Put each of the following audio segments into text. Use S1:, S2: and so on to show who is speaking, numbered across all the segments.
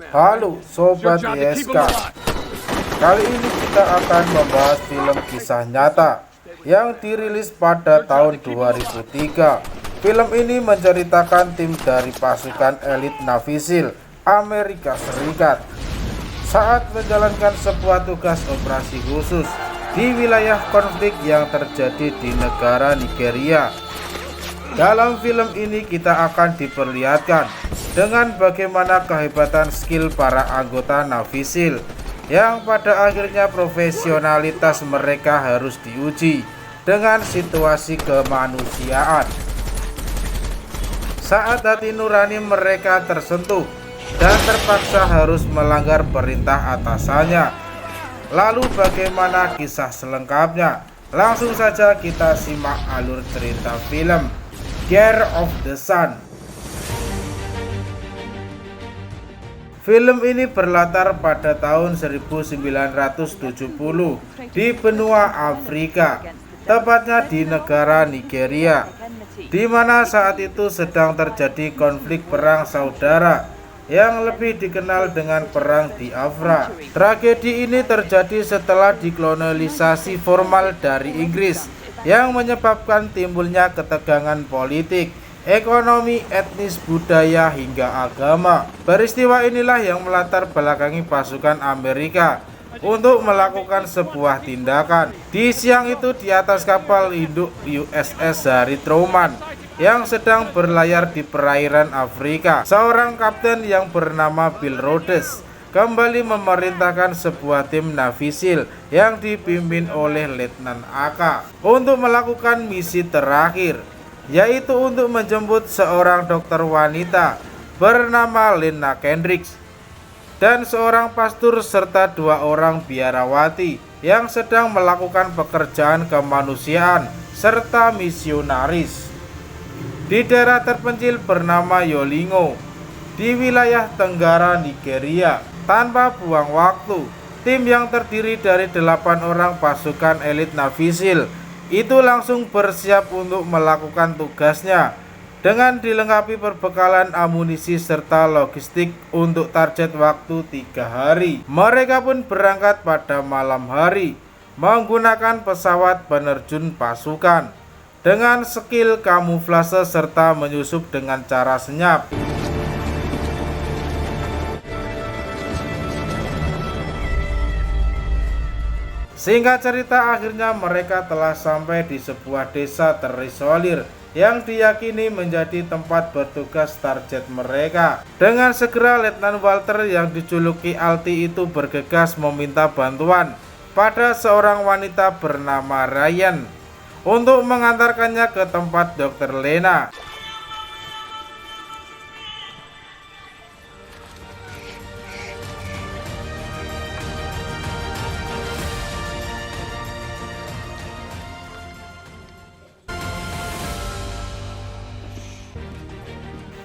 S1: Halo Sobat ISK, kali ini kita akan membahas film kisah nyata yang dirilis pada tahun 2003. Film ini menceritakan tim dari pasukan elit Navy SEAL Amerika Serikat saat menjalankan sebuah tugas operasi khusus di wilayah konflik yang terjadi di negara Nigeria. Dalam film ini kita akan diperlihatkan dengan bagaimana kehebatan skill para anggota Navy SEAL yang pada akhirnya profesionalitas mereka harus diuji dengan situasi kemanusiaan. Saat hati nurani mereka tersentuh dan terpaksa harus melanggar perintah atasannya. Lalu bagaimana kisah selengkapnya? Langsung saja kita simak alur cerita film Year of the Sun. Film ini berlatar pada tahun 1970 di benua Afrika, tepatnya di negara Nigeria, di mana saat itu sedang terjadi konflik perang saudara yang lebih dikenal dengan Perang Biafra. Tragedi ini terjadi setelah dekolonisasi formal dari Inggris yang menyebabkan timbulnya ketegangan politik, ekonomi, etnis, budaya, hingga agama. Peristiwa inilah yang melatar belakangi pasukan Amerika untuk melakukan sebuah tindakan. Di siang itu di atas kapal induk USS Harry Truman yang sedang berlayar di perairan Afrika, seorang kapten yang bernama Bill Rhodes kembali memerintahkan sebuah tim Navy SEAL yang dipimpin oleh Letnan AK untuk melakukan misi terakhir, yaitu untuk menjemput seorang dokter wanita bernama Lena Kendricks dan seorang pastor serta dua orang biarawati yang sedang melakukan pekerjaan kemanusiaan serta misionaris di daerah terpencil bernama Yolingo di wilayah tenggara Nigeria. Tanpa buang waktu, tim yang terdiri dari 8 orang pasukan elit Navy SEAL itu langsung bersiap untuk melakukan tugasnya dengan dilengkapi perbekalan amunisi serta logistik untuk target waktu 3 hari. Mereka pun berangkat pada malam hari menggunakan pesawat penerjun pasukan dengan skill kamuflase serta menyusup dengan cara senyap. Singkat cerita, akhirnya mereka telah sampai di sebuah desa terisolir yang diyakini menjadi tempat bertugas target mereka. Dengan segera Letnan Walter yang dijuluki Alti itu bergegas meminta bantuan pada seorang wanita bernama Ryan untuk mengantarkannya ke tempat Dr. Lena.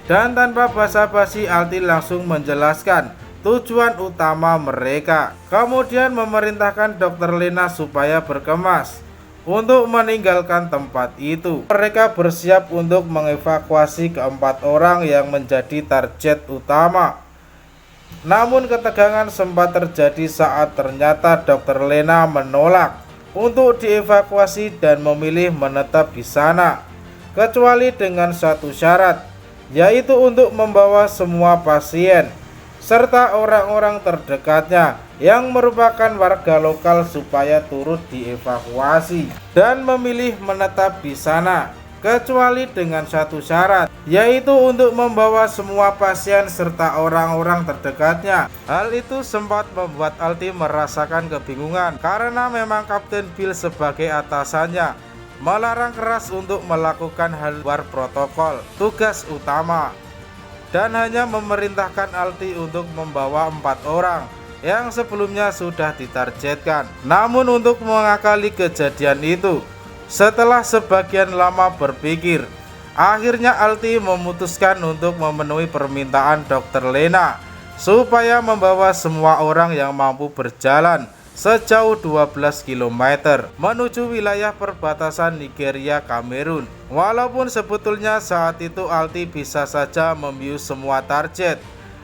S1: Dan tanpa basa-basi, Alti langsung menjelaskan tujuan utama mereka. Kemudian memerintahkan Dr. Lena supaya berkemas untuk meninggalkan tempat itu. Mereka bersiap untuk mengevakuasi keempat orang yang menjadi target utama. Namun ketegangan sempat terjadi saat ternyata Dr. Lena menolak untuk dievakuasi dan memilih menetap di sana, kecuali dengan satu syarat, yaitu untuk membawa semua pasien serta orang-orang terdekatnya yang merupakan warga lokal supaya turut dievakuasi dan memilih menetap di sana, kecuali dengan satu syarat, yaitu untuk membawa semua pasien serta orang-orang terdekatnya. Hal itu sempat membuat Alti merasakan kebingungan karena memang Kapten Bill sebagai atasannya melarang keras untuk melakukan hal luar protokol tugas utama dan hanya memerintahkan Alti untuk membawa 4 orang yang sebelumnya sudah ditargetkan. Namun untuk mengakali kejadian itu, setelah sebagian lama berpikir, akhirnya Alti memutuskan untuk memenuhi permintaan Dr. Lena supaya membawa semua orang yang mampu berjalan sejauh 12 km menuju wilayah perbatasan Nigeria Kamerun. Walaupun sebetulnya saat itu Alti bisa saja membius semua target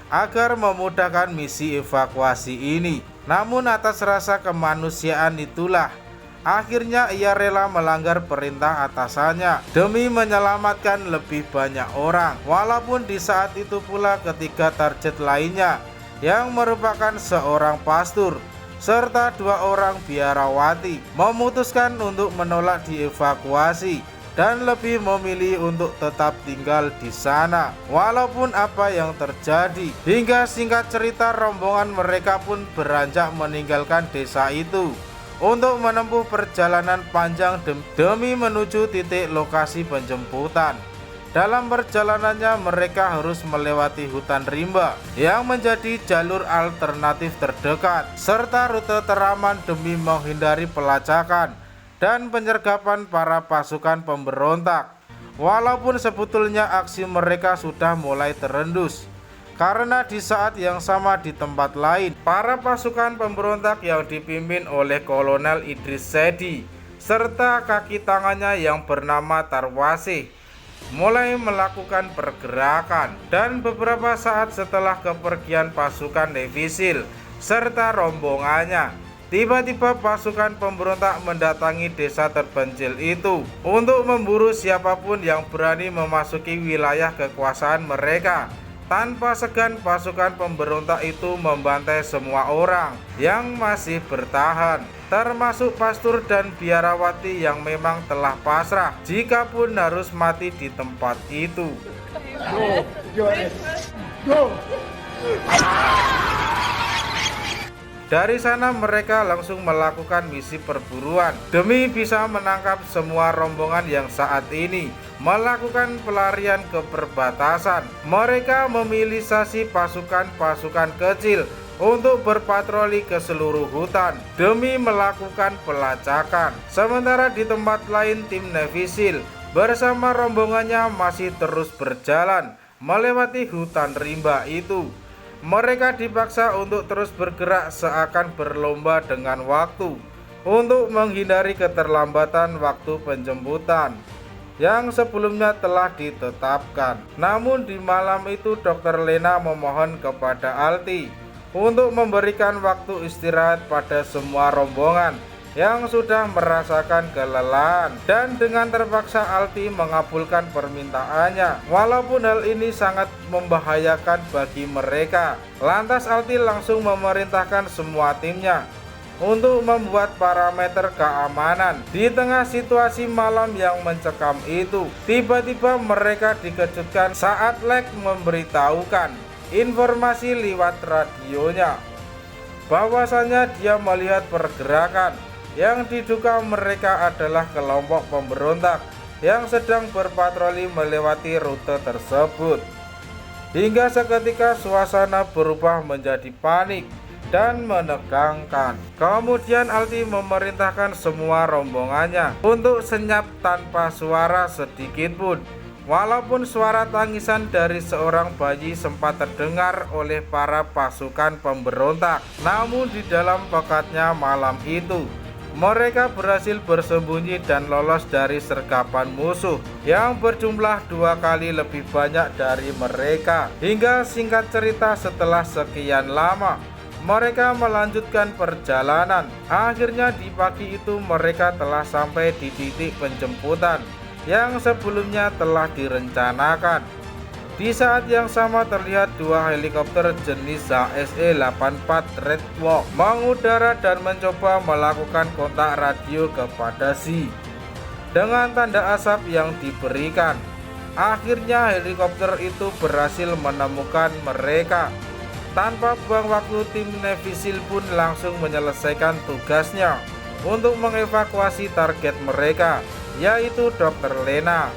S1: agar memudahkan misi evakuasi ini. Namun atas rasa kemanusiaan itulah akhirnya ia rela melanggar perintah atasannya demi menyelamatkan lebih banyak orang. Walaupun di saat itu pula ketiga target lainnya yang merupakan seorang pastor serta 2 orang biarawati memutuskan untuk menolak dievakuasi dan lebih memilih untuk tetap tinggal di sana walaupun apa yang terjadi. Hingga singkat cerita, rombongan mereka pun beranjak meninggalkan desa itu untuk menempuh perjalanan panjang demi menuju titik lokasi penjemputan. Dalam perjalanannya mereka harus melewati hutan rimba yang menjadi jalur alternatif terdekat serta rute teraman demi menghindari pelacakan dan penyergapan para pasukan pemberontak. Walaupun sebetulnya aksi mereka sudah mulai terendus, karena di saat yang sama di tempat lain para pasukan pemberontak yang dipimpin oleh Kolonel Idris Sedi serta kaki tangannya yang bernama Tarwasih mulai melakukan pergerakan. Dan beberapa saat setelah kepergian pasukan Navy SEAL serta rombongannya, tiba-tiba pasukan pemberontak mendatangi desa terpencil itu untuk memburu siapapun yang berani memasuki wilayah kekuasaan mereka. Tanpa segan pasukan pemberontak itu membantai semua orang yang masih bertahan, termasuk pastor dan biarawati yang memang telah pasrah jika pun harus mati di tempat itu. Go. Dari sana mereka langsung melakukan misi perburuan demi bisa menangkap semua rombongan yang saat ini melakukan pelarian ke perbatasan. Mereka memobilisasi pasukan-pasukan kecil untuk berpatroli ke seluruh hutan demi melakukan pelacakan. Sementara di tempat lain tim Navy SEAL bersama rombongannya masih terus berjalan melewati hutan rimba itu. Mereka dipaksa untuk terus bergerak seakan berlomba dengan waktu untuk menghindari keterlambatan waktu penjemputan yang sebelumnya telah ditetapkan. Namun di malam itu Dr. Lena memohon kepada Alti untuk memberikan waktu istirahat pada semua rombongan yang sudah merasakan kelelahan, dan dengan terpaksa Alti mengabulkan permintaannya walaupun hal ini sangat membahayakan bagi mereka. Lantas Alti langsung memerintahkan semua timnya untuk membuat parameter keamanan. Di tengah situasi malam yang mencekam itu, tiba-tiba mereka dikejutkan saat Lex memberitahukan informasi lewat radionya bahwasanya dia melihat pergerakan yang diduga mereka adalah kelompok pemberontak yang sedang berpatroli melewati rute tersebut. Hingga seketika suasana berubah menjadi panik dan menegangkan. Kemudian Alti memerintahkan semua rombongannya untuk senyap tanpa suara sedikit pun. Walaupun suara tangisan dari seorang bayi sempat terdengar oleh para pasukan pemberontak, namun di dalam pekatnya malam itu mereka berhasil bersembunyi dan lolos dari sergapan musuh yang berjumlah 2 kali lebih banyak dari mereka. Hingga singkat cerita, setelah sekian lama mereka melanjutkan perjalanan. Akhirnya di pagi itu mereka telah sampai di titik penjemputan yang sebelumnya telah direncanakan. Di saat yang sama terlihat 2 helikopter jenis HSE-84 Red Hawk mengudara dan mencoba melakukan kontak radio kepada Si dengan tanda asap yang diberikan. Akhirnya helikopter itu berhasil menemukan mereka. Tanpa buang waktu, tim Navy SEAL pun langsung menyelesaikan tugasnya untuk mengevakuasi target mereka, yaitu Dr. Lena.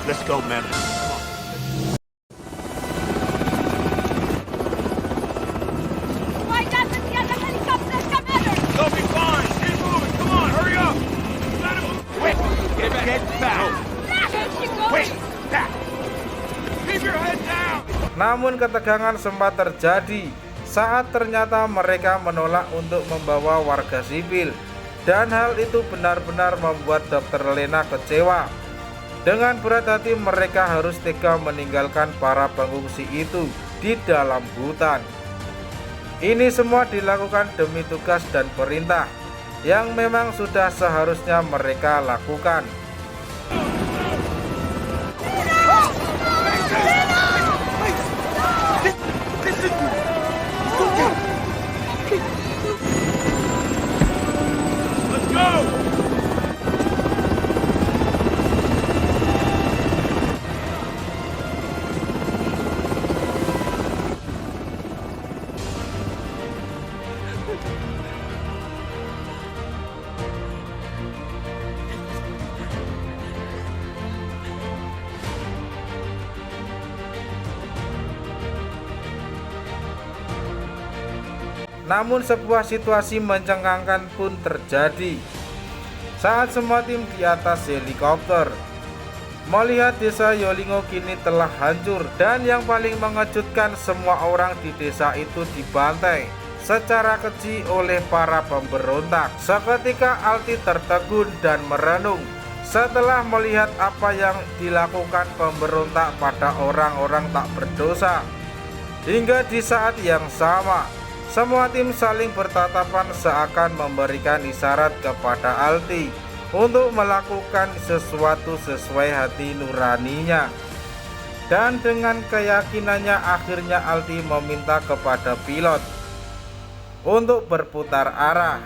S2: Let's go, man.
S3: Why doesn't the other helicopter come over?
S2: They'll be fine. Keep moving. Come on, hurry up. Gotta move. Quick, get back. Wait, back. Keep your head down.
S1: Namun ketegangan sempat terjadi saat ternyata mereka menolak untuk membawa warga sipil dan hal itu benar-benar membuat Dr. Lena kecewa. Dengan berat hati mereka harus tega meninggalkan para pengungsi itu di dalam hutan. Ini semua dilakukan demi tugas dan perintah yang memang sudah seharusnya mereka lakukan.
S2: Let's go!
S1: Namun sebuah situasi mencengangkan pun terjadi saat semua tim di atas helikopter melihat desa Yolingo kini telah hancur, dan yang paling mengejutkan semua orang di desa itu dibantai secara keji oleh para pemberontak. Seketika Alti tertegun dan merenung setelah melihat apa yang dilakukan pemberontak pada orang-orang tak berdosa. Hingga di saat yang sama, semua tim saling bertatapan seakan memberikan isyarat kepada Alti untuk melakukan sesuatu sesuai hati nuraninya. Dan dengan keyakinannya akhirnya Alti meminta kepada pilot untuk berputar arah.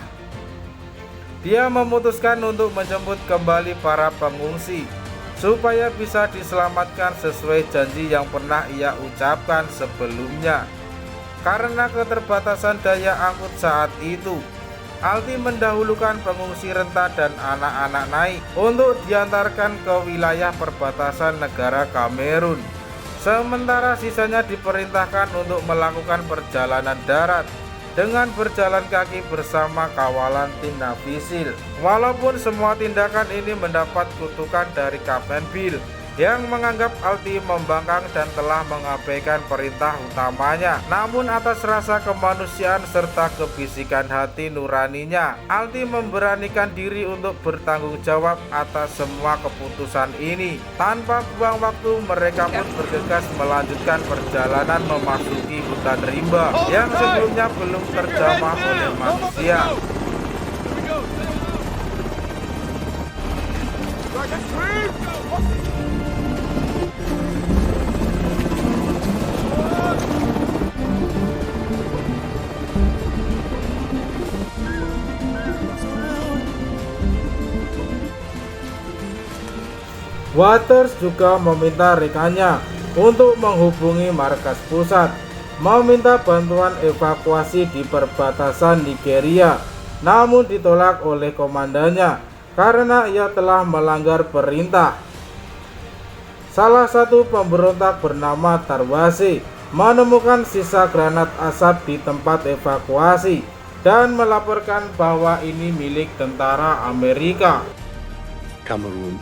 S1: Dia memutuskan untuk menjemput kembali para pengungsi supaya bisa diselamatkan sesuai janji yang pernah ia ucapkan sebelumnya. Karena keterbatasan daya angkut saat itu, Alti mendahulukan pengungsi renta dan anak-anak naik untuk diantarkan ke wilayah perbatasan negara Kamerun. Sementara sisanya diperintahkan untuk melakukan perjalanan darat dengan berjalan kaki bersama kawalan tim Navisil. Walaupun semua tindakan ini mendapat kutukan dari Kapten Bill yang menganggap Alti membangkang dan telah mengabaikan perintah utamanya, namun atas rasa kemanusiaan serta kebisikan hati nuraninya, Alti memberanikan diri untuk bertanggung jawab atas semua keputusan ini. Tanpa buang waktu, mereka pun bergegas melanjutkan perjalanan memasuki hutan rimba yang sebelumnya belum terjamah oleh manusia. Waters juga meminta rekannya untuk menghubungi markas pusat, meminta bantuan evakuasi di perbatasan Nigeria, namun ditolak oleh komandannya karena ia telah melanggar perintah. Salah satu pemberontak bernama Tarwasi menemukan sisa granat asap di tempat evakuasi dan melaporkan bahwa ini milik tentara Amerika.
S4: Cameroon.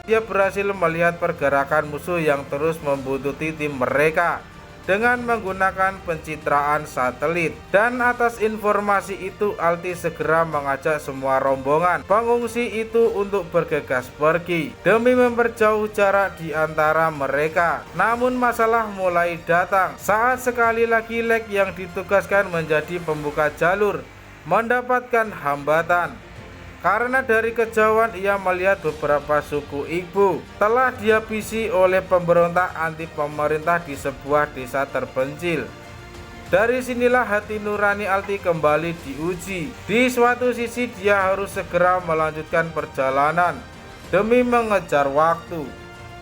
S1: Dia berhasil melihat pergerakan musuh yang terus membuntuti tim mereka dengan menggunakan pencitraan satelit. Dan atas informasi itu, Alti segera mengajak semua rombongan pengungsi itu untuk bergegas pergi demi memperjauh jarak di antara mereka. Namun masalah mulai datang saat sekali lagi Lek yang ditugaskan menjadi pembuka jalur mendapatkan hambatan. Karena dari kejauhan ia melihat beberapa suku Igbo telah dihabisi oleh pemberontak anti pemerintah di sebuah desa terpencil. Dari sinilah hati nurani Alti kembali diuji. Di suatu sisi dia harus segera melanjutkan perjalanan demi mengejar waktu.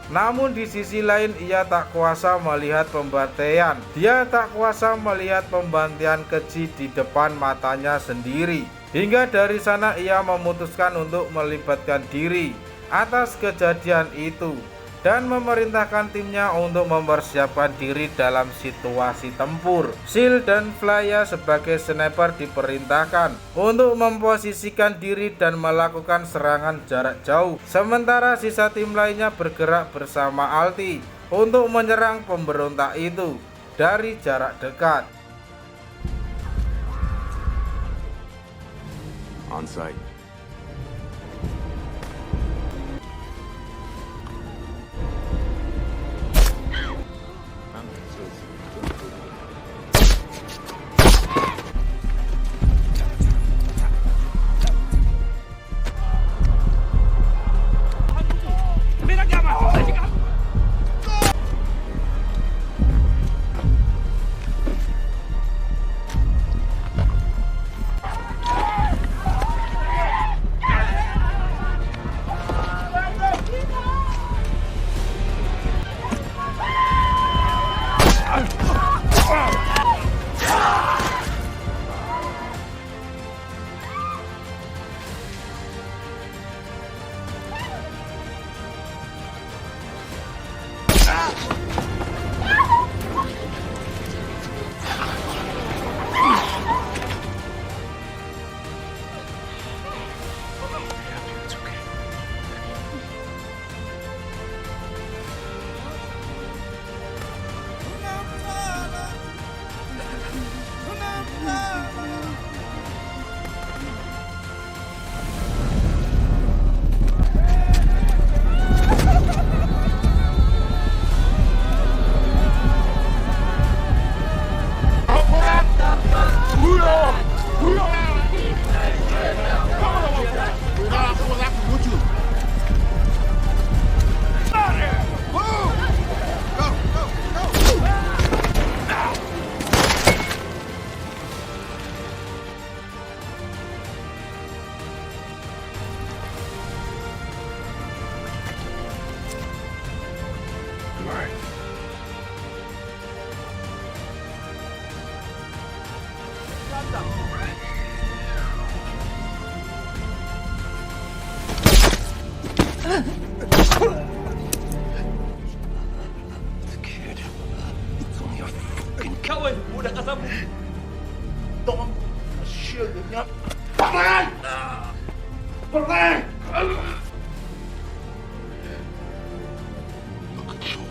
S1: Namun di sisi lain ia tak kuasa melihat pembantaian. Dia tak kuasa melihat pembantaian keji di depan matanya sendiri. Hingga dari sana ia memutuskan untuk melibatkan diri atas kejadian itu dan memerintahkan timnya untuk mempersiapkan diri dalam situasi tempur. Sil dan Flaya sebagai sniper diperintahkan untuk memposisikan diri dan melakukan serangan jarak jauh. Sementara sisa tim lainnya bergerak bersama Alti untuk menyerang pemberontak itu dari jarak dekat.
S2: On site.
S4: The kid. It's only a fucking
S5: Kawan, budak kasamu.
S4: look at you.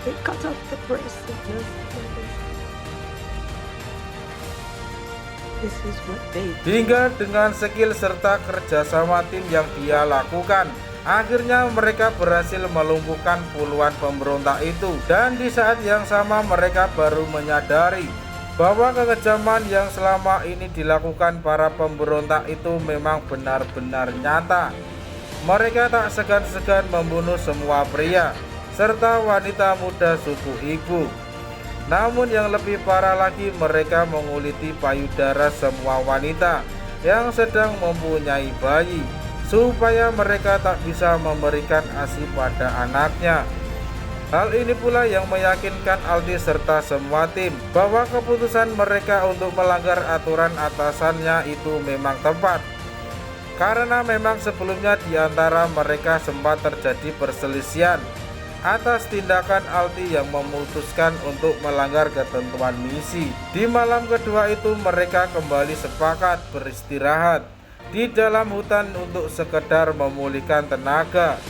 S6: They cut off the bracelets. This is what they
S1: Hingga dengan skill serta kerjasama tim yang dia lakukan, akhirnya mereka berhasil melumpuhkan puluhan pemberontak itu. Dan di saat yang sama mereka baru menyadari bahwa kekejaman yang selama ini dilakukan para pemberontak itu memang benar-benar nyata. Mereka tak segan-segan membunuh semua pria serta wanita muda suku Ibu. Namun yang lebih parah lagi, mereka menguliti payudara semua wanita yang sedang mempunyai bayi, supaya mereka tak bisa memberikan ASI pada anaknya. Hal ini pula yang meyakinkan Aldi serta semua tim bahwa keputusan mereka untuk melanggar aturan atasannya itu memang tepat. Karena memang sebelumnya di antara mereka sempat terjadi perselisihan atas tindakan Aldi yang memutuskan untuk melanggar ketentuan misi. Di malam kedua itu mereka kembali sepakat beristirahat di dalam hutan untuk sekedar memulihkan tenaga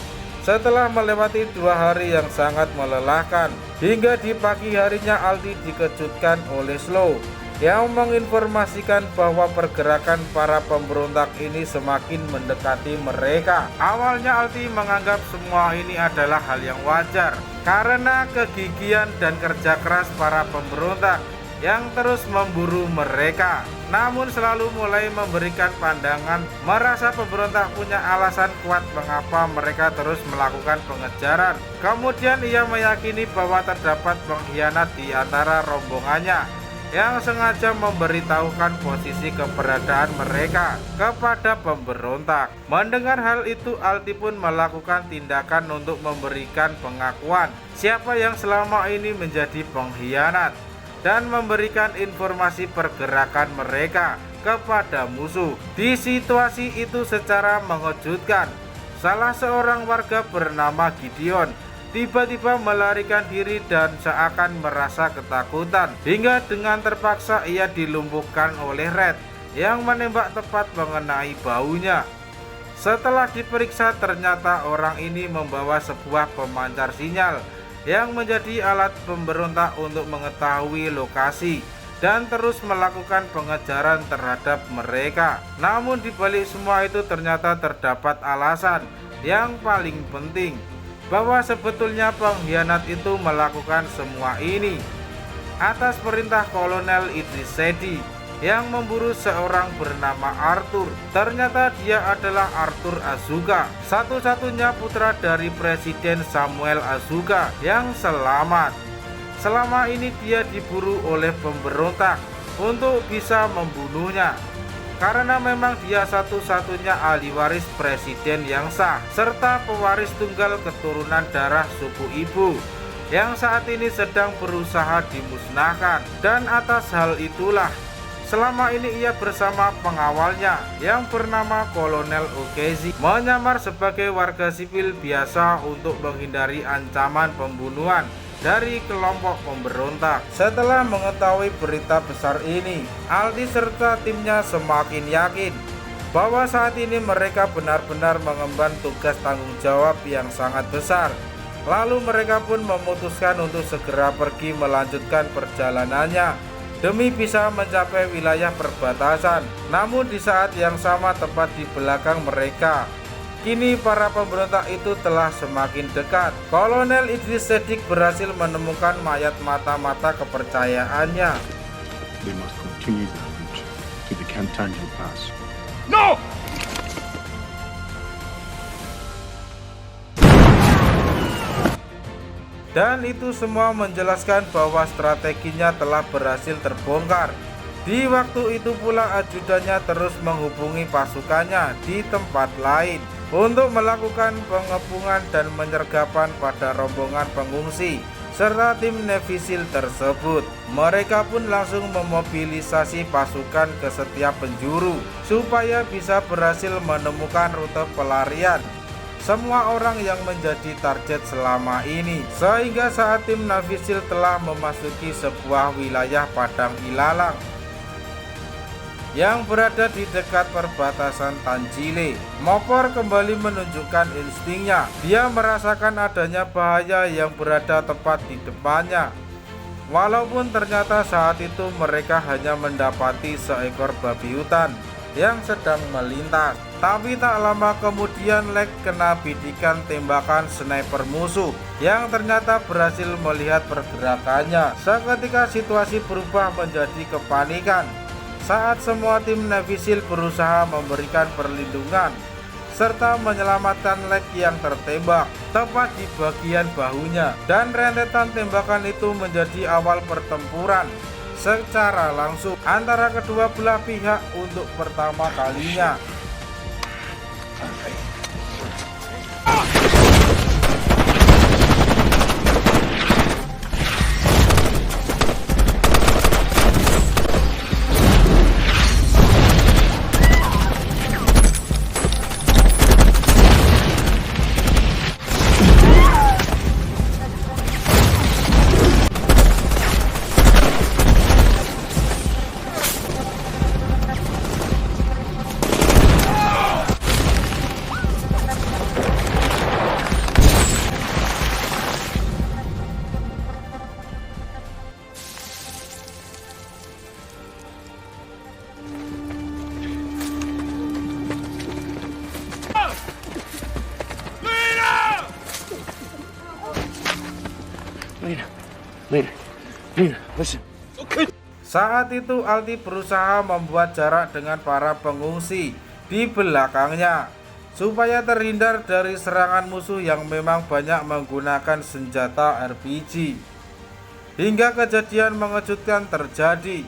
S1: setelah melewati 2 hari yang sangat melelahkan. Hingga di pagi harinya Aldi dikejutkan oleh Slow yang menginformasikan bahwa pergerakan para pemberontak ini semakin mendekati mereka. Awalnya Aldi menganggap semua ini adalah hal yang wajar karena kegigihan dan kerja keras para pemberontak yang terus memburu mereka. Namun selalu mulai memberikan pandangan merasa pemberontak punya alasan kuat mengapa mereka terus melakukan pengejaran. Kemudian ia meyakini bahwa terdapat pengkhianat di antara rombongannya yang sengaja memberitahukan posisi keberadaan mereka kepada pemberontak. Mendengar hal itu, Aldi pun melakukan tindakan untuk memberikan pengakuan siapa yang selama ini menjadi pengkhianat dan memberikan informasi pergerakan mereka kepada musuh. Di situasi itu secara mengejutkan, salah seorang warga bernama Gideon tiba-tiba melarikan diri dan seakan merasa ketakutan, hingga dengan terpaksa ia dilumpuhkan oleh Red yang menembak tepat mengenai baunya. Setelah diperiksa, ternyata orang ini membawa sebuah pemancar sinyal yang menjadi alat pemberontak untuk mengetahui lokasi dan terus melakukan pengejaran terhadap mereka. Namun di balik semua itu ternyata terdapat alasan yang paling penting, bahwa sebetulnya pengkhianat itu melakukan semua ini atas perintah Kolonel Idris Sedi yang memburu seorang bernama Arthur. Ternyata dia adalah Arthur Azuka, satu-satunya putra dari Presiden Samuel Azuka yang selamat. Selama ini dia diburu oleh pemberontak untuk bisa membunuhnya, karena memang dia satu-satunya ahli waris presiden yang sah, serta pewaris tunggal keturunan darah suku ibu yang saat ini sedang berusaha dimusnahkan. Dan atas hal itulah selama ini ia bersama pengawalnya yang bernama Kolonel Okezi menyamar sebagai warga sipil biasa untuk menghindari ancaman pembunuhan dari kelompok pemberontak. Setelah mengetahui berita besar ini, Aldi serta timnya semakin yakin bahwa saat ini mereka benar-benar mengemban tugas tanggung jawab yang sangat besar. Lalu mereka pun memutuskan untuk segera pergi melanjutkan perjalanannya demi bisa mencapai wilayah perbatasan. Namun di saat yang sama, tepat di belakang mereka, kini para pemberontak itu telah semakin dekat. Kolonel Idris Sedik berhasil menemukan mayat mata-mata kepercayaannya.
S4: We must continue the route to the Cantangian Pass.
S2: No!
S1: Dan itu semua menjelaskan bahwa strateginya telah berhasil terbongkar. Di waktu itu pula ajudannya terus menghubungi pasukannya di tempat lain untuk melakukan pengepungan dan penyergapan pada rombongan pengungsi serta tim Navy SEAL tersebut. Mereka pun langsung memobilisasi pasukan ke setiap penjuru supaya bisa berhasil menemukan rute pelarian semua orang yang menjadi target selama ini, sehingga saat tim Navy SEAL telah memasuki sebuah wilayah padang ilalang yang berada di dekat perbatasan Tanjile, Mopor kembali menunjukkan instingnya. Dia merasakan adanya bahaya yang berada tepat di depannya. Walaupun ternyata saat itu mereka hanya mendapati seekor babi hutan yang sedang melintas. Tapi tak lama kemudian Lex kena bidikan tembakan sniper musuh yang ternyata berhasil melihat pergerakannya. Seketika situasi berubah menjadi kepanikan saat semua tim Navy SEAL berusaha memberikan perlindungan serta menyelamatkan Lex yang tertembak tepat di bagian bahunya. Dan rentetan tembakan itu menjadi awal pertempuran secara langsung antara kedua belah pihak untuk pertama kalinya.
S4: Lena, listen.
S1: Saat itu Alti berusaha membuat jarak dengan para pengungsi di belakangnya supaya terhindar dari serangan musuh yang memang banyak menggunakan senjata RPG. Hingga kejadian mengejutkan terjadi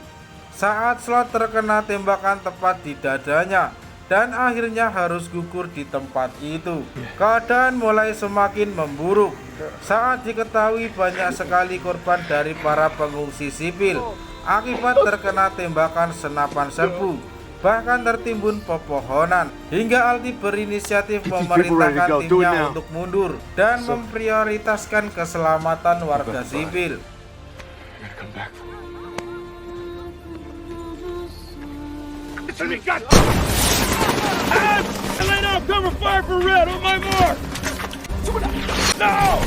S1: saat Slot terkena tembakan tepat di dadanya dan akhirnya harus gugur di tempat itu. Keadaan mulai semakin memburuk saat diketahui banyak sekali korban dari para pengungsi sipil akibat terkena tembakan senapan serbu, bahkan tertimbun pepohonan. Hingga Alti berinisiatif memerintahkan timnya untuk mundur dan memprioritaskan keselamatan warga sipil.
S2: Enemy got. And lay down, cover fire for red on my mark. No!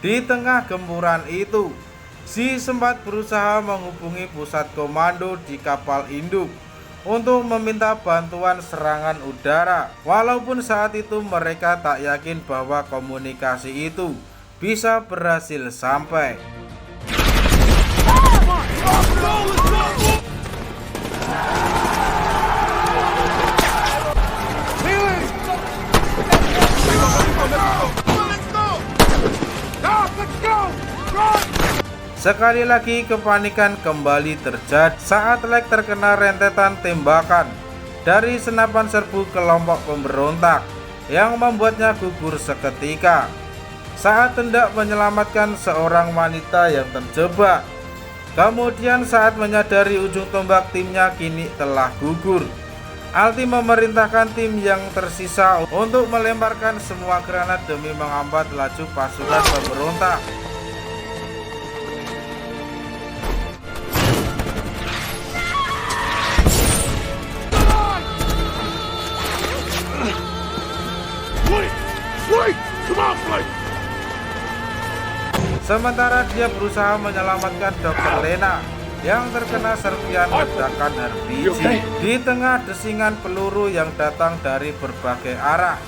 S1: Di tengah gempuran itu, Si sempat berusaha menghubungi pusat komando di kapal induk untuk meminta bantuan serangan udara. Walaupun saat itu mereka tak yakin bahwa komunikasi itu bisa berhasil sampai. Sekali lagi kepanikan kembali terjadi saat Lek terkena rentetan tembakan dari senapan serbu kelompok pemberontak yang membuatnya gugur seketika saat hendak menyelamatkan seorang wanita yang terjebak. Kemudian saat menyadari ujung tombak timnya kini telah gugur, Alti memerintahkan tim yang tersisa untuk melemparkan semua granat demi menghambat laju pasukan pemberontak. Sementara dia berusaha menyelamatkan Dr. Lena yang terkena serpian ledakan RPG di tengah desingan peluru yang datang dari berbagai arah.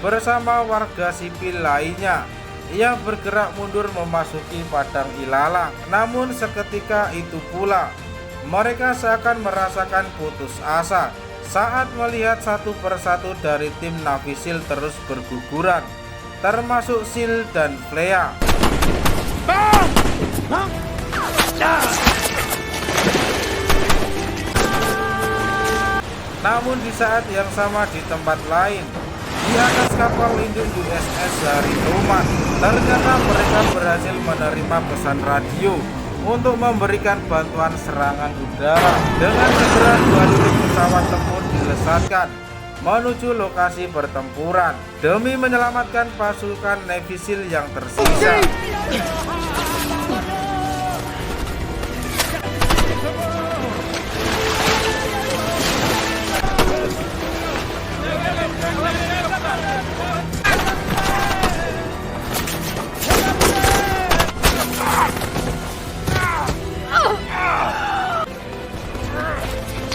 S1: Bersama warga sipil lainnya, ia bergerak mundur memasuki padang ilalang. Namun seketika itu pula mereka seakan merasakan putus asa saat melihat satu persatu dari tim Navisil terus berguguran, termasuk Sil dan Flea. Namun di saat yang sama di tempat lain, di atas kapal induk USS Haritoman, ternyata mereka berhasil menerima pesan radio untuk memberikan bantuan serangan udara. Dengan segera 2 unit pesawat tempur dilesatkan menuju lokasi pertempuran demi menyelamatkan pasukan Navisil yang tersisa.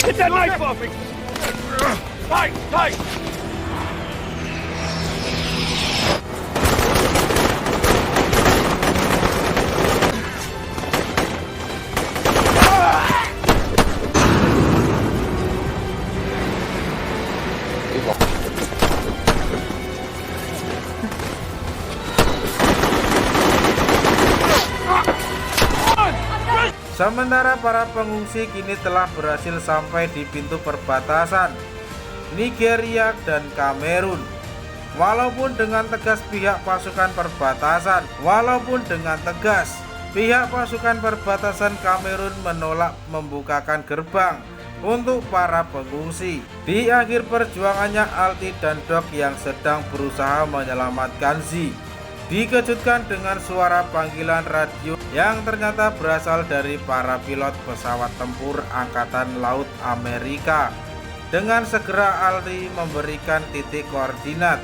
S2: Get that knife off me! Tight, tight!
S1: Sementara para pengungsi kini telah berhasil sampai di pintu perbatasan Nigeria dan Kamerun. Walaupun dengan tegas pihak pasukan perbatasan Kamerun menolak membukakan gerbang untuk para pengungsi. Di akhir perjuangannya, Alti dan Doc yang sedang berusaha menyelamatkan Z dikejutkan dengan suara panggilan radio yang ternyata berasal dari para pilot pesawat tempur Angkatan Laut Amerika. Dengan segera Alti memberikan titik koordinat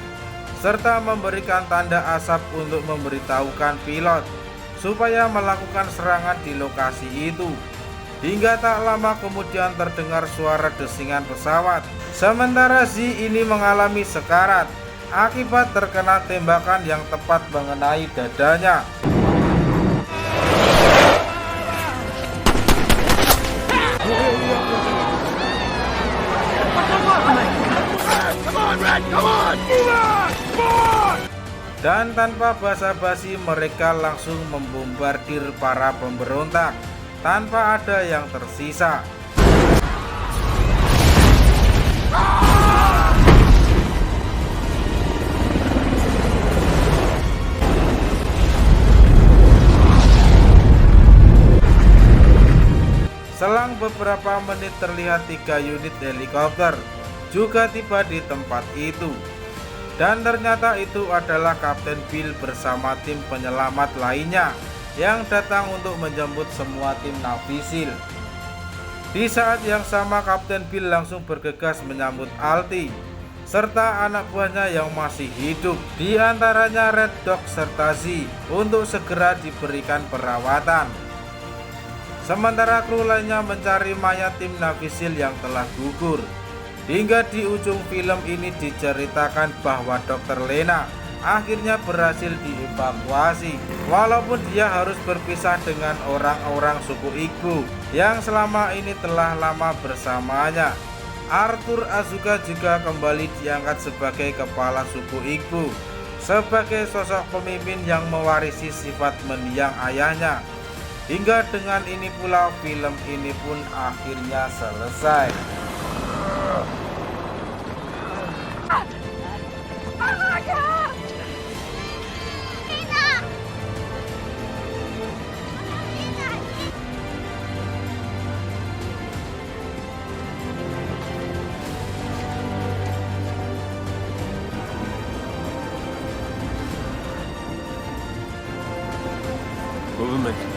S1: serta memberikan tanda asap untuk memberitahukan pilot supaya melakukan serangan di lokasi itu. Hingga tak lama kemudian terdengar suara desingan pesawat. Sementara Z ini mengalami sekarat akibat terkena tembakan yang tepat mengenai dadanya. Dan tanpa basa-basi mereka langsung membombardir para pemberontak tanpa ada yang tersisa. Selang beberapa menit terlihat 3 unit helikopter juga tiba di tempat itu. Dan ternyata itu adalah Kapten Bill bersama tim penyelamat lainnya yang datang untuk menjemput semua tim Navisil. Di saat yang sama Kapten Bill langsung bergegas menyambut Alti serta anak buahnya yang masih hidup, di antaranya Red Dog serta Z, untuk segera diberikan perawatan. Sementara kru lainnya mencari mayat tim Navisil yang telah gugur. Hingga di ujung film ini diceritakan bahwa Dr. Lena akhirnya berhasil dievakuasi, walaupun dia harus berpisah dengan orang-orang suku Igbo yang selama ini telah lama bersamanya. Arthur Asuka juga kembali diangkat sebagai kepala suku Igbo, sebagai sosok pemimpin yang mewarisi sifat mendiang ayahnya. Hingga dengan ini pula film ini pun akhirnya selesai.
S4: Government